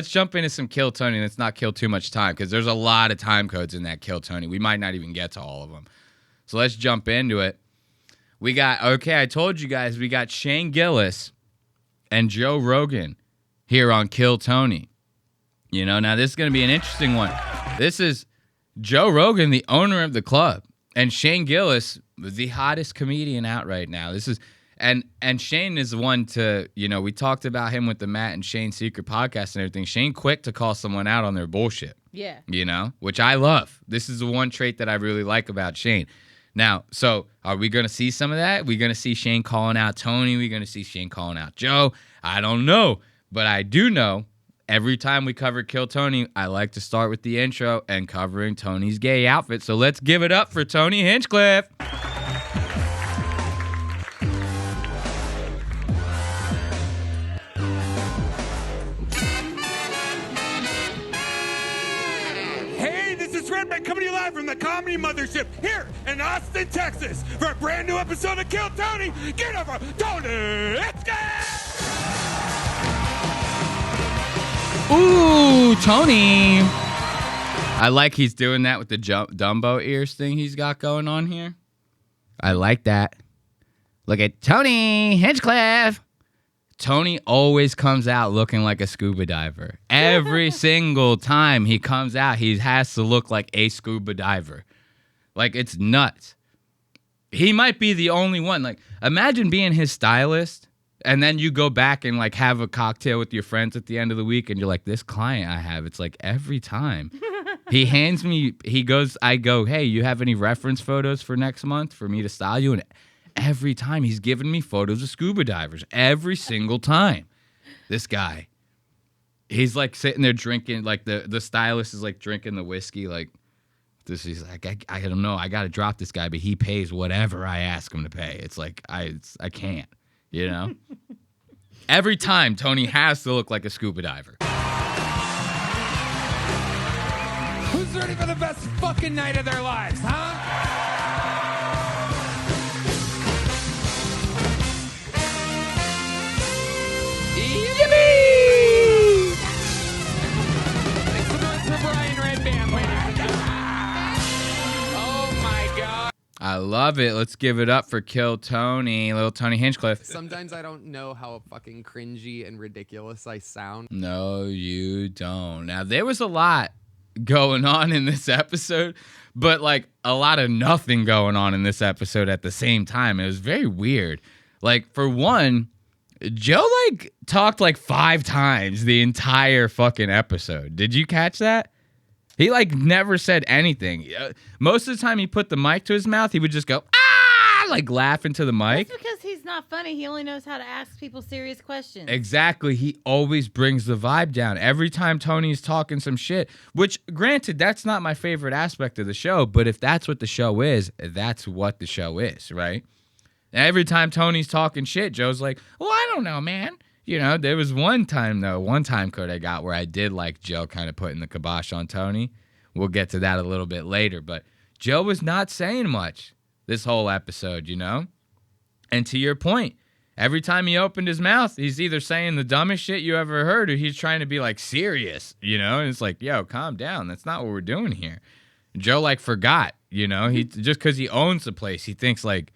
Let's jump into some Kill Tony. Let's not kill too much time because there's a lot of time codes in that Kill Tony. We might not even get to all of them. So let's jump into it. I told you guys we got Shane Gillis and Joe Rogan here on Kill Tony. Now this is going to be an interesting one. This is Joe Rogan, the owner of the club, and Shane Gillis, the hottest comedian out right now. And Shane is the one to, we talked about him with the Matt and Shane Secret podcast and everything. Shane quick to call someone out on their bullshit. Yeah. Which I love. This is the one trait that I really like about Shane. Now, so are we going to see some of that? We're going to see Shane calling out Tony. We're going to see Shane calling out Joe. I don't know. But I do know every time we cover Kill Tony, I like to start with the intro and covering Tony's gay outfit. So let's give it up for Tony Hinchcliffe. Coming to you live from the Comedy Mothership here in Austin, Texas, for a brand new episode of Kill Tony. Get over Tony Hinchcliffe! Ooh, Tony. I like he's doing that with the Dumbo ears thing he's got going on here. I like that. Look at Tony Hinchcliffe. Tony always comes out looking like a scuba diver. Every single time he comes out, he has to look like a scuba diver. Like, it's nuts. He might be the only one. Like, imagine being his stylist, and then you go back and, like, have a cocktail with your friends at the end of the week, and you're like, this client I have, it's like every time. I go, hey, you have any reference photos for next month for me to style you? And every time he's giving me photos of scuba divers. Every single time. This guy. He's like sitting there drinking, like the stylist is like drinking the whiskey. Like, this is like, I don't know. I got to drop this guy, but he pays whatever I ask him to pay. It's like, I can't, Every time Tony has to look like a scuba diver. Who's ready for the best fucking night of their lives, huh? I love it. Let's give it up for Kill Tony, little Tony Hinchcliffe. Sometimes I don't know how fucking cringy and ridiculous I sound. No, you don't. Now, there was a lot going on in this episode, but like a lot of nothing going on in this episode at the same time. It was very weird. Like, for one, Joe like talked like 5 times the entire fucking episode. Did you catch that? He like never said anything. Most of the time he put the mic to his mouth, he would just go, ah, like laugh into the mic. That's because he's not funny. He only knows how to ask people serious questions. Exactly. He always brings the vibe down. Every time Tony's talking some shit, which granted, that's not my favorite aspect of the show, but if that's what the show is, that's what the show is, right? And every time Tony's talking shit, Joe's like, well, I don't know, man. There was one time code I got where I did like Joe kind of putting the kibosh on Tony. We'll get to that a little bit later. But Joe was not saying much this whole episode, And to your point, every time he opened his mouth, he's either saying the dumbest shit you ever heard or he's trying to be like serious, And it's like, yo, calm down. That's not what we're doing here. Joe like forgot, He just because he owns the place, he thinks like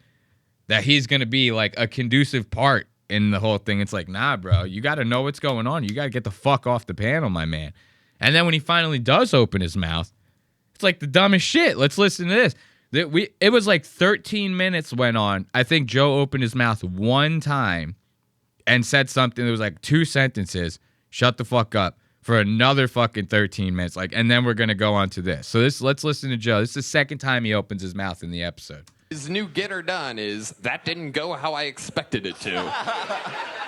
that he's going to be like a conducive part in the whole thing. It's like, nah, bro, you got to know what's going on. You got to get the fuck off the panel, my man. And then when he finally does open his mouth, it's like the dumbest shit. Let's listen to this. It was like 13 minutes went on. I think Joe opened his mouth one time and said something that was like 2 sentences. Shut the fuck up for another fucking 13 minutes. And then we're going to go on to this. So let's listen to Joe. This is the second time he opens his mouth in the episode. His new get her done is, that didn't go how I expected it to.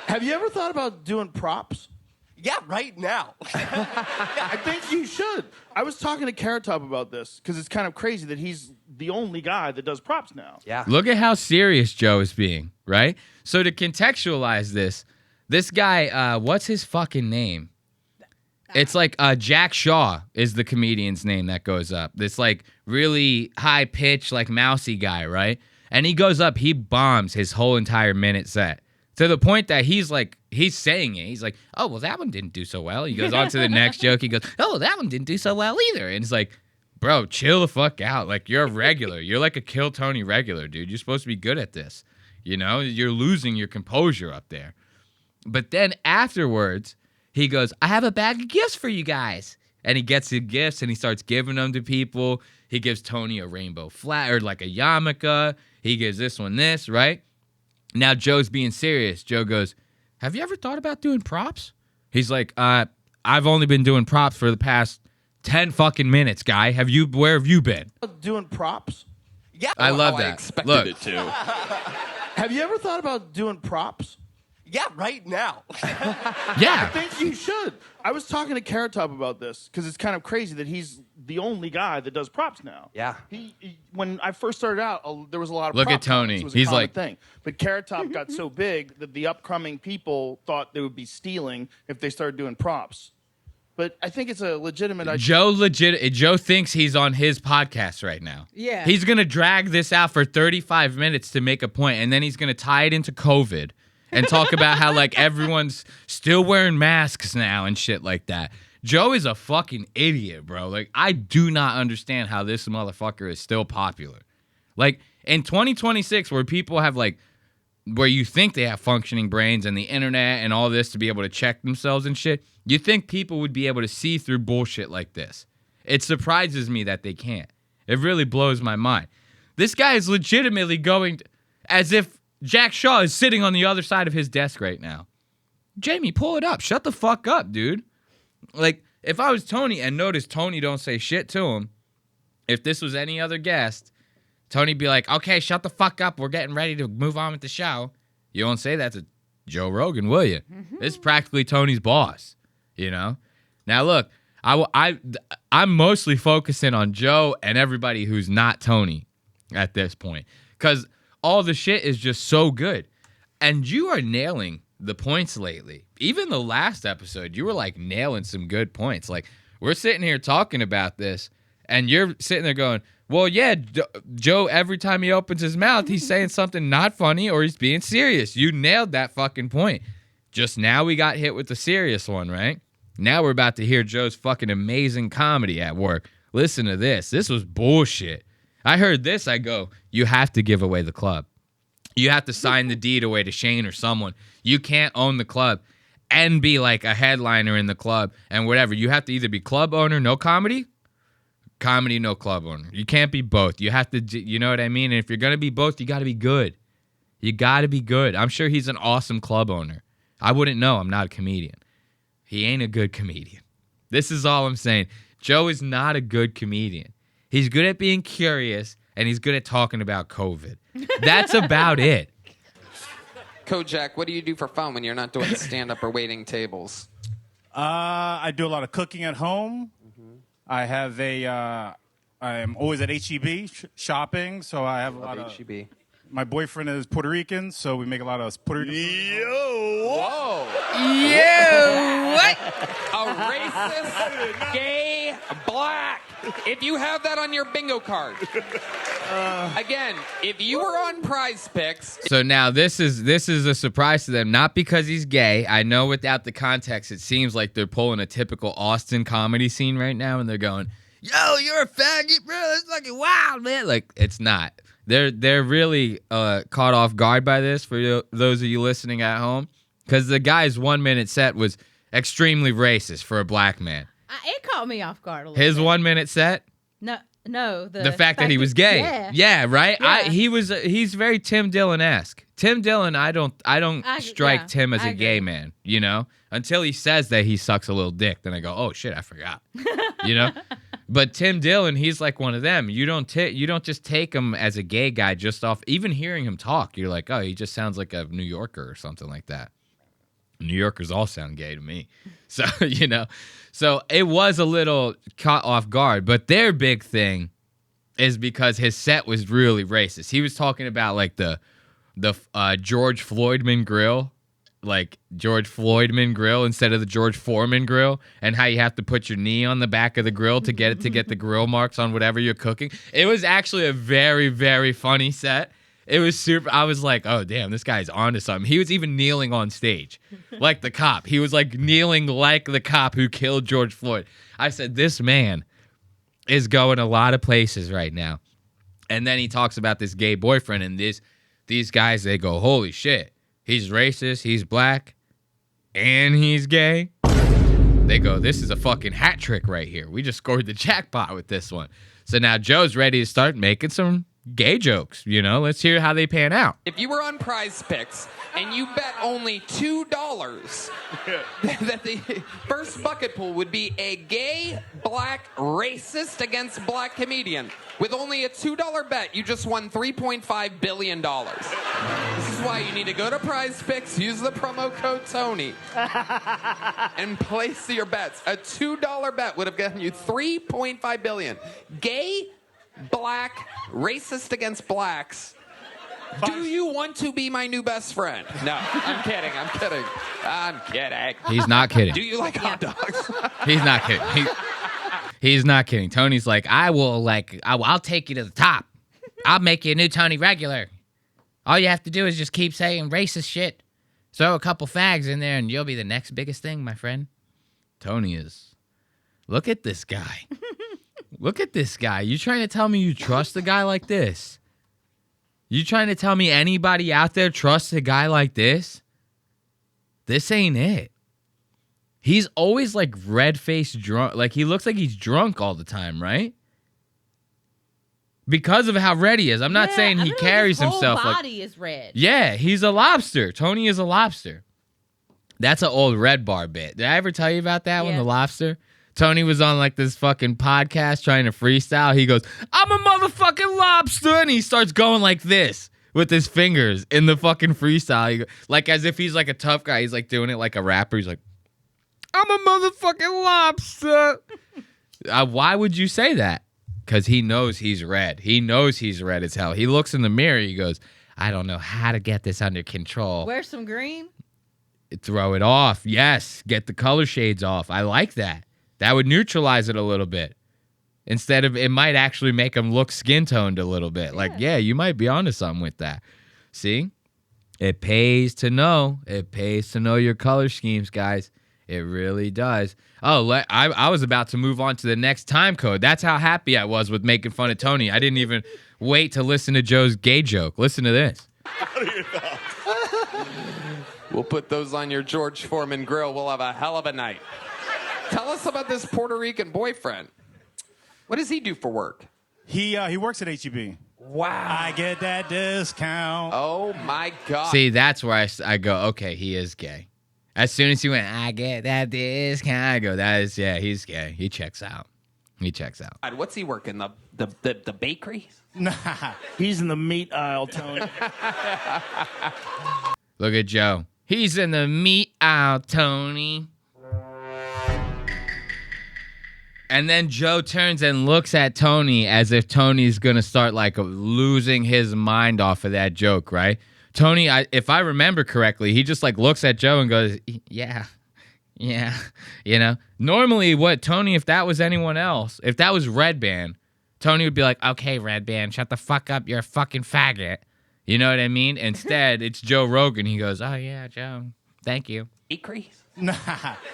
Have you ever thought about doing props? Yeah, right now. I think you should. I was talking to Carrot Top about this because it's kind of crazy that he's the only guy that does props now. Yeah. Look at how serious Joe is being, right? So to contextualize this guy, what's his fucking name? It's like Jack Shaw is the comedian's name that goes up. This like really high pitched like mousy guy, right? And he goes up, he bombs his whole entire minute set. To the point that he's saying it. He's like, oh, well, that one didn't do so well. He goes on to the next joke. He goes, oh, that one didn't do so well either. And it's like, bro, chill the fuck out. Like, you're a regular. You're like a Kill Tony regular, dude. You're supposed to be good at this. You know, you're losing your composure up there. But then afterwards, he goes, I have a bag of gifts for you guys. And he gets the gifts and he starts giving them to people. He gives Tony a rainbow flag or like a yarmulke. He gives this one this, right? Now Joe's being serious. Joe goes, have you ever thought about doing props? He's like, I've only been doing props for the past 10 fucking minutes, guy. Where have you been? Doing props? Yeah. I love How that. I expected Look, it to. Have you ever thought about doing props? Yeah, right now. I yeah. think you should. I was talking to Carrot Top about this because it's kind of crazy that he's the only guy that does props now. Yeah. When I first started out, there was a lot of Look at prop Tony. comics. It was a He's common like- thing. But Carrot Top got so big that the upcoming people thought they would be stealing if they started doing props. But I think it's a legitimate idea. Joe thinks he's on his podcast right now. Yeah. He's going to drag this out for 35 minutes to make a point, and then he's going to tie it into COVID and talk about how, like, everyone's still wearing masks now and shit like that. Joe is a fucking idiot, bro. Like, I do not understand how this motherfucker is still popular. Like, in 2026, where people have, like, where you think they have functioning brains and the internet and all this to be able to check themselves and shit, you think people would be able to see through bullshit like this. It surprises me that they can't. It really blows my mind. This guy is legitimately going as if Jack Shaw is sitting on the other side of his desk right now. Jamie, pull it up. Shut the fuck up, dude. Like, if I was Tony and noticed Tony don't say shit to him, if this was any other guest, Tony'd be like, okay, shut the fuck up. We're getting ready to move on with the show. You won't say that to Joe Rogan, will you? This is practically Tony's boss, you know? Now, look, I'm mostly focusing on Joe and everybody who's not Tony at this point because all the shit is just so good. And you are nailing the points lately. Even the last episode, you were, like, nailing some good points. Like, we're sitting here talking about this, and you're sitting there going, well, yeah, Joe, every time he opens his mouth, he's saying something not funny or he's being serious. You nailed that fucking point. Just now we got hit with the serious one, right? Now we're about to hear Joe's fucking amazing comedy at work. Listen to this. This was bullshit. I heard this. I go, you have to give away the club. You have to sign the deed away to Shane or someone. You can't own the club and be like a headliner in the club and whatever. You have to either be club owner, no comedy, comedy, no club owner. You can't be both. You have to, you know what I mean? And if you're going to be both, you got to be good. You got to be good. I'm sure he's an awesome club owner. I wouldn't know. I'm not a comedian. He ain't a good comedian. This is all I'm saying. Joe is not a good comedian. He's good at being curious, and he's good at talking about COVID. That's about it. Kojak, what do you do for fun when you're not doing stand-up or waiting tables? I do a lot of cooking at home. I have I am always at HEB shopping, so I have a lot of. HEB. My boyfriend is Puerto Rican, so we make a lot of Puerto Rican. Whoa! Yeah, what? A racist, gay, black. If you have that on your bingo card. Again, if you were on Prize Picks. So now this is a surprise to them, not because he's gay. I know without the context, it seems like they're pulling a typical Austin comedy scene right now, and they're going, "Yo, you're a faggot, bro. That's fucking wild, man." Like, it's not. They're really caught off guard by this for those of you listening at home, because the guy's 1 minute set was extremely racist for a black man. It caught me off guard a little His bit. 1 minute set. No, The fact that he was gay. Yeah, right? Yeah. He's very Tim Dillon-esque. Tim Dillon, I don't strike yeah, Tim as I a gay agree. man, you know? Until he says that he sucks a little dick, then I go, "Oh shit, I forgot." You know? But Tim Dillon, he's like one of them. You don't just take him as a gay guy just off even hearing him talk. You're like, "Oh, he just sounds like a New Yorker or something like that." New Yorkers all sound gay to me. So, you know. So it was a little caught off guard, but their big thing is because his set was really racist. He was talking about like the George Floydman grill, like George Floydman grill instead of the George Foreman grill, and how you have to put your knee on the back of the grill to get the grill marks on whatever you're cooking. It was actually a very, very funny set. It was super. I was like, oh, damn, this guy's onto something. He was even kneeling on stage like the cop. He was like kneeling like the cop who killed George Floyd. I said, this man is going a lot of places right now. And then he talks about this gay boyfriend, and these guys, they go, holy shit, he's racist, he's black, and he's gay. They go, this is a fucking hat trick right here. We just scored the jackpot with this one. So now Joe's ready to start making some gay jokes. You know, let's hear how they pan out. If you were on Prize Picks and you bet only $2 that the first bucket pool would be a gay, black, racist against black comedian, with only a $2 bet, you just won $3.5 billion. This is why you need to go to Prize Picks, use the promo code Tony, and place your bets. A $2 bet would have gotten you $3.5 billion. Gay, black, racist against blacks. Do you want to be my new best friend? No, I'm kidding. I'm kidding. He's not kidding. Do you like hot dogs? He's not kidding. He's not kidding. Tony's like, I'll take you to the top. I'll make you a new Tony regular. All you have to do is just keep saying racist shit. Throw a couple fags in there and you'll be the next biggest thing, my friend. Tony is. Look at this guy. Look at this guy. You trying to tell me you trust a guy like this? You trying to tell me anybody out there trusts a guy like this? This ain't it. He's always like red-faced drunk. Like he looks like he's drunk all the time, right? Because of how red he is. I'm not saying he carries himself whole like... body is red. Yeah, he's a lobster. Tony is a lobster. That's an old Red Bar bit. Did I ever tell you about that one, the lobster? Tony was on like this fucking podcast trying to freestyle. He goes, I'm a motherfucking lobster. And he starts going like this with his fingers in the fucking freestyle. Like as if he's like a tough guy. He's like doing it like a rapper. He's like, I'm a motherfucking lobster. Why would you say that? Because he knows he's red. He knows he's red as hell. He looks in the mirror. He goes, I don't know how to get this under control. Wear some green. Throw it off. Yes. Get the color shades off. I like that. That would neutralize it a little bit. Instead of, it might actually make him look skin-toned a little bit. Like, yeah, you might be onto something with that. See? It pays to know. It pays to know your color schemes, guys. It really does. Oh, I was about to move on to the next time code. That's how happy I was with making fun of Tony. I didn't even wait to listen to Joe's gay joke. Listen to this. We'll put those on your George Foreman grill. We'll have a hell of a night. Tell us about this Puerto Rican boyfriend. What does he do for work? He works at HEB. Wow. I get that discount. Oh, my God. See, that's where I go, okay, he is gay. As soon as he went, I get that discount, I go, he's gay. He checks out. What's he working? The bakery? Nah. He's in the meat aisle, Tony. Look at Joe. He's in the meat aisle, Tony. And then Joe turns and looks at Tony as if Tony's going to start like losing his mind off of that joke, right? Tony, if I remember correctly, he just like looks at Joe and goes, yeah. You know, normally what Tony, if that was anyone else, if that was Red Band, Tony would be like, okay, Red Band, shut the fuck up. You're a fucking faggot. You know what I mean? Instead, it's Joe Rogan. He goes, oh yeah, Joe, thank you. Bakery? Nah.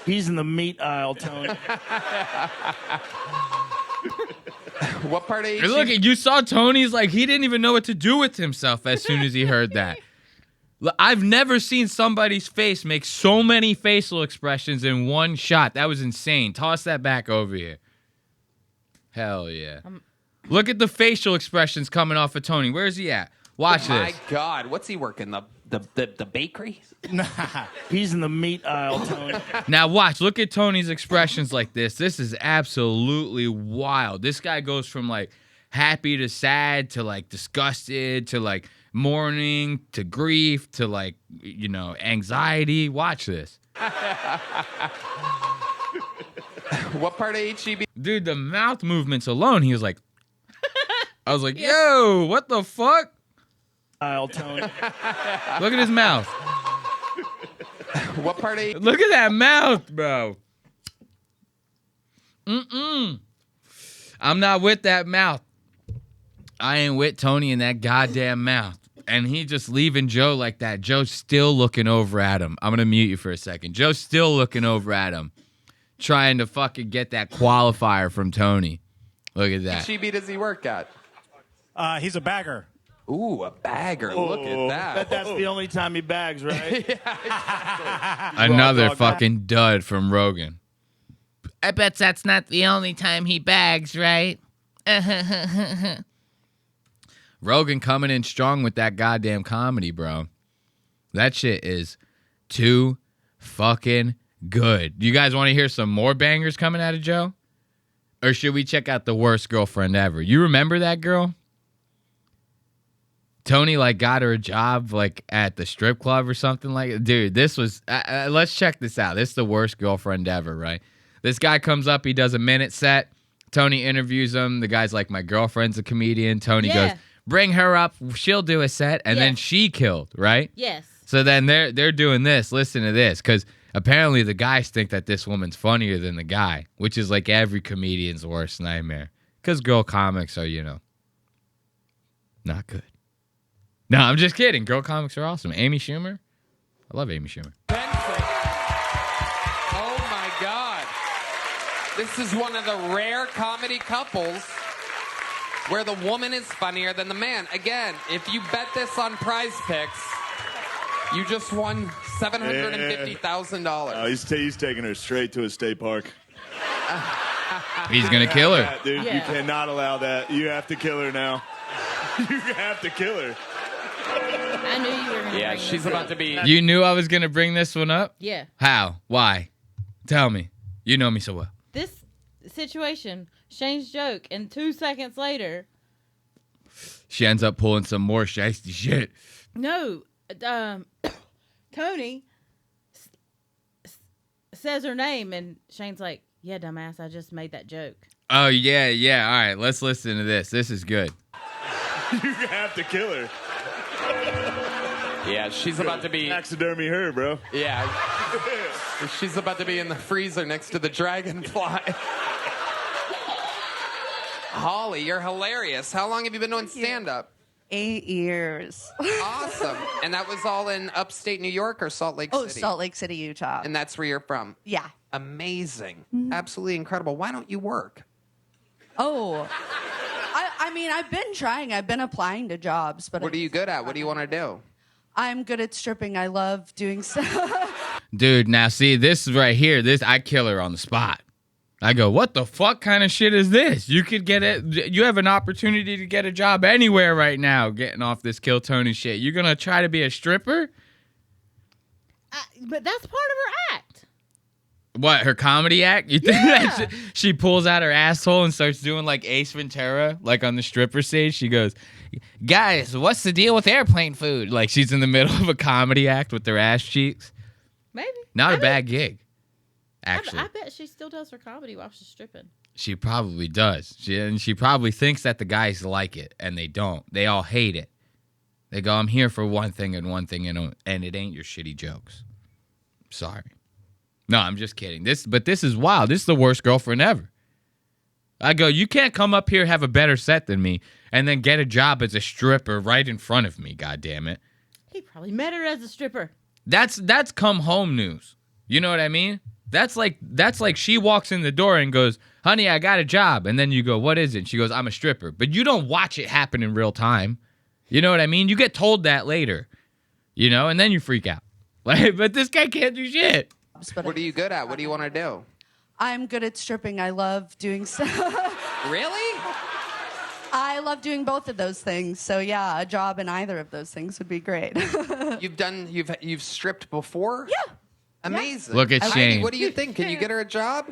He's in the meat aisle, Tony. What part of HEB? Look, you saw Tony's like, he didn't even know what to do with himself as soon as he heard that. I've never seen somebody's face make so many facial expressions in one shot. That was insane. Toss that back over here. Hell yeah. Look at the facial expressions coming off of Tony. Where's he at? Watch this. My God. What's he working? The bakery? Nah. He's in the meat aisle, Tony. Now watch. Look at Tony's expressions like this. This is absolutely wild. This guy goes from like happy to sad to like disgusted to like mourning to grief to like, you know, anxiety. Watch this. What part of HEB? Dude, the mouth movements alone, he was like, I was like, yo, what the fuck? Aisle, Tony. Look at his mouth. What part of Look at that mouth, bro. I'm not with that mouth. I ain't with Tony in that goddamn mouth. And he just leaving Joe like that. Joe's still looking over at him. I'm going to mute you for a second. Joe's still looking over at him, trying to fucking get that qualifier from Tony. Look at that. HEB does he work at? He's a bagger. Ooh, a bagger. Look at that. That's the only time he bags, right? Another fucking dud from Rogan. I bet that's not the only time he bags, right? Rogan coming in strong with that goddamn comedy, bro. That shit is too fucking good. You guys want to hear some more bangers coming out of Joe? Or should we check out the worst girlfriend ever? You remember that girl? Tony like got her a job like at the strip club or something like that. Dude, this was let's check this out. This is the worst girlfriend ever, right? This guy comes up, he does a minute set. Tony interviews him. The guy's like, my girlfriend's a comedian. Tony goes, bring her up. She'll do a set. And then she killed, right? Yes. So then they're doing this. Listen to this. Because apparently the guys think that this woman's funnier than the guy, which is like every comedian's worst nightmare. Because girl comics are, not good. No, I'm just kidding. Girl comics are awesome. Amy Schumer. I love Amy Schumer. Oh, my God. This is one of the rare comedy couples where the woman is funnier than the man. Again, if you bet this on Prize Picks, you just won $750,000. He's taking her straight to a state park. He's going to kill her. Yeah, dude, you cannot allow that. You have to kill her now. You have to kill her. I knew you were going to Yeah, bring she's this about up. to be... You knew I was going to bring this one up? Yeah. How? Why? Tell me. You know me so well. This situation, Shane's joke, and 2 seconds later... She ends up pulling some more shiesty shit. No, Tony says her name, and Shane's like, yeah, dumbass, I just made that joke. Oh, yeah. All right, let's listen to this. This is good. You have to kill her. Yeah, she's about to be... Taxidermy her, bro. Yeah. She's about to be in the freezer next to the dragonfly. Holly, you're hilarious. How long have you been doing stand-up? 8 years. Awesome. And that was all in upstate New York or Salt Lake City? Oh, Salt Lake City, Utah. And that's where you're from? Yeah. Amazing. Absolutely incredible. Why don't you work? Oh. I mean, I've been trying. I've been applying to jobs, but What are you good at? What do you want to do? I'm good at stripping. I love doing stuff. Dude, now see, this is right here. I kill her on the spot. I go, what the fuck kind of shit is this? You could get it. You have an opportunity to get a job anywhere right now getting off this Kill Tony shit. You're going to try to be a stripper? But that's part of her act. What, her comedy act? You think that she pulls out her asshole and starts doing like Ace Ventura, like on the stripper stage? She goes, guys, what's the deal with airplane food? Like she's in the middle of a comedy act with her ass cheeks. Maybe. Not a bad gig, actually. I bet she still does her comedy while she's stripping. She probably does. She probably thinks that the guys like it, and they don't. They all hate it. They go, I'm here for one thing and it ain't your shitty jokes. Sorry. No, I'm just kidding. But this is wild. This is the worst girlfriend ever. I go, you can't come up here, have a better set than me, and then get a job as a stripper right in front of me, goddammit. He probably met her as a stripper. That's come home news. You know what I mean? That's like she walks in the door and goes, honey, I got a job. And then you go, what is it? And she goes, I'm a stripper. But you don't watch it happen in real time. You know what I mean? You get told that later, and then you freak out. Like, but this guy can't do shit. What are you good at? What do you want to do? I'm good at stripping. I love doing stuff. Really? I love doing both of those things. So yeah, a job in either of those things would be great. You've stripped before? Yeah. Amazing. Look at Heidi, Shane. what do you think? Can you get her a job?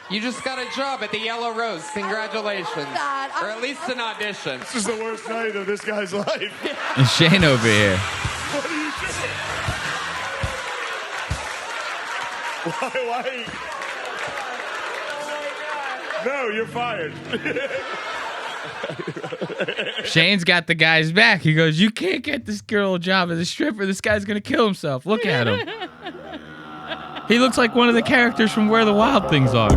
You just got a job at the Yellow Rose. Congratulations. Or at least an audition. This is the worst night of this guy's life. And Shane over here. What are you doing? Why? No, you're fired. Shane's got the guy's back. He goes, you can't get this girl a job as a stripper. This guy's going to kill himself. Look at him. He looks like one of the characters from Where the Wild Things Are.